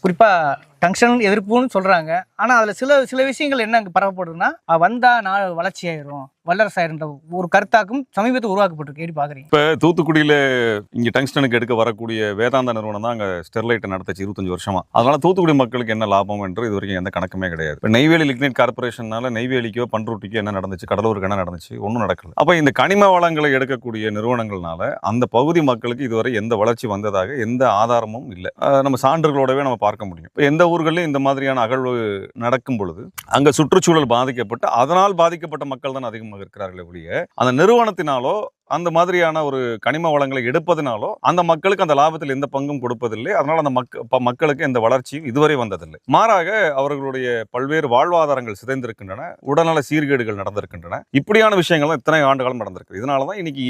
குறிப்பா டங்ஷன் எதிர்ப்புன்னு சொல்றாங்க. ஆனா அதுல சில விஷயங்கள் என்ன அங்க பரவப்படுதுன்னா, வந்தா நாடு வளர்ச்சி ஆயிரும், வல்லரசு ஆயிருன்ற ஒரு கருத்தாக்கம் சமீபத்தில் உருவாக்கப்பட்டிருக்கு. எப்படி பாக்குறீங்க? இப்போ தூத்துக்குடியில் இங்கே டங்ஸ்டனுக்கு எடுக்க வரக்கூடிய வேதாந்தா நிறுவனம் தான் அங்கே ஸ்டெர்லைட்டை நடத்துச்சு 25 வருஷமா. அதனால தூத்துக்குடி மக்களுக்கு என்ன லாபம் என்று இது வரைக்கும் எந்த கணக்குமே கிடையாது. இப்போ நெய்வேலி லிக்னைட் கார்பரேஷனால நெய்வேலிக்கோ பண்ருட்டிக்கோ என்ன நடந்துச்சு, கடலூருக்கு என்ன நடந்துச்சு, ஒன்றும் நடக்கல. அப்போ இந்த கனிம வளங்களை எடுக்கக்கூடிய நிறுவனங்கள்னால அந்த பகுதி மக்களுக்கு இதுவரை எந்த வளர்ச்சி வந்ததாக எந்த ஆதாரமும் இல்லை. நம்ம சான்றுகளோடவே நம்ம பார்க்க முடியும். இப்போ எந்த ஊர்களையும் இந்த மாதிரியான அகழ்வு நடக்கும் பொழுது அங்க சுற்றுச்சூழல் பாதிக்கப்பட்டு அதனால் பாதிக்கப்பட்ட மக்கள் தான் அதிகமாக இருக்கிறார்களே ஒழிய அந்த நிறுவனத்தினாலோ அந்த மாதிரியான ஒரு கனிம வளங்களை எடுப்பதனாலோ அந்த மக்களுக்கு அந்த லாபத்தில் எந்த பங்கும் கொடுப்பதில்லை. அதனால அந்த மக்களுக்கு எந்த வளர்ச்சியும் இதுவரை வந்ததில்லை. மாறாக அவர்களுடைய பல்வேறு வாழ்வாதாரங்கள் சிதைந்திருக்கின்றன, உடல்நல சீர்கேடுகள் நடந்திருக்கின்றன. இப்படியான விஷயங்கள் தான் இத்தனை ஆண்டுகளும் நடந்திருக்கு. இதனாலதான் இன்னைக்கு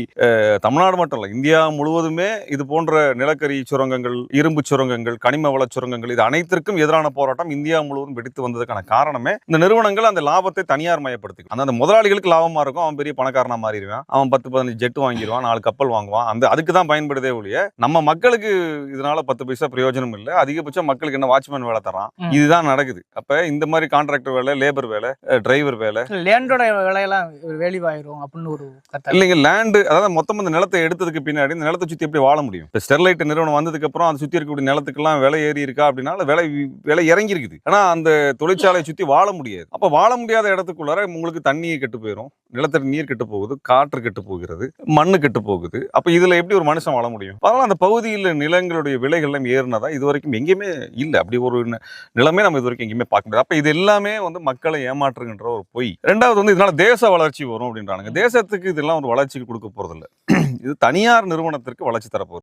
தமிழ்நாடு மட்டும் இல்ல, இந்தியா முழுவதுமே இது போன்ற நிலக்கரி சுரங்கங்கள், இரும்பு சுரங்கங்கள், கனிம வள சுரங்கங்கள் இது அனைத்திற்கும் எதிரான போராட்டம் இந்தியா முழுவதும் வெடித்து வந்ததுக்கான காரணமே இந்த நிறுவனங்கள் அந்த லாபத்தை தனியார் மயப்படுத்தி அந்த முதலாளிகளுக்கு லாபமா இருக்கும். அவன் பெரிய பணக்காரனா மாறிடுவான், அவன் 10-15 ஜெட் வாங்கிடுவான், 4 கப்பல் வாங்குவான். அதுக்கு தான் பயன்படுதே ஒழிய நம்ம மக்களுக்கு இதனால 10 பைசா பிரயோஜனம் இல்லை. அதிகபட்சம் மக்களுக்கு என்ன வாட்ச்மேன் வேலை தரான், இதுதான் நடக்குது. அப்ப இந்த மாதிரி கான்ட்ராக்டர் வேலை, லேபர் வேலை, டிரைவர் வேலை, லேண்டோட விலையெல்லாம் வேலிவாயிரும் அப்படின்னு ஒரு இல்லைங்க. லேண்டு அதாவது மொத்தம் இந்த நிலத்தை எடுத்ததுக்கு பின்னாடி இந்த நிலத்தை சுத்தி எப்படி வாழ முடியும்? இப்போ ஸ்டெர்லைட் நிறுவனம் வந்ததுக்கு அப்புறம் அதை சுத்தி இருக்கக்கூடிய நிலத்துக்கெல்லாம் விலை ஏறி இருக்கா அப்படின்னா விலை இறங்கி இருக்குது. ஆனா அந்த தொழிற்சாலையை சுத்தி வாழ முடியாது. அப்ப வாழ முடியாத இடத்துக்குள்ளார உங்களுக்கு தண்ணியை கெட்டு போயிடும், நிலத்தடி நீர் கெட்டு போகுது, காற்று கெட்டு போகிறது, மண்ணு கெட்டு போகுது. அப்ப இதுல எப்படி ஒரு மனுஷன் வாழ முடியும்? அதனால அந்த பகுதியில் நிலங்களுடைய விலைகள் எல்லாம் ஏறினதா இது வரைக்கும் எங்கேயுமே இல்லை. அப்படி ஒரு நிலைமை நம்ம இது வரைக்கும் எங்கேயுமே பார்க்க முடியாது. அப்ப இது எல்லாமே மக்களை ஏமாற்றுகின்ற ஒரு பொய். ரெண்டாவது இதனால தேச வளர்ச்சி வரும் அப்படின்றாங்க. தேசத்துக்கு இதெல்லாம் ஒரு வளர்ச்சிக்கு கொடுக்க போறதில்லை. இது தனியார் நிறுவனத்திற்கு வளர்ச்சி தரப்போகுது.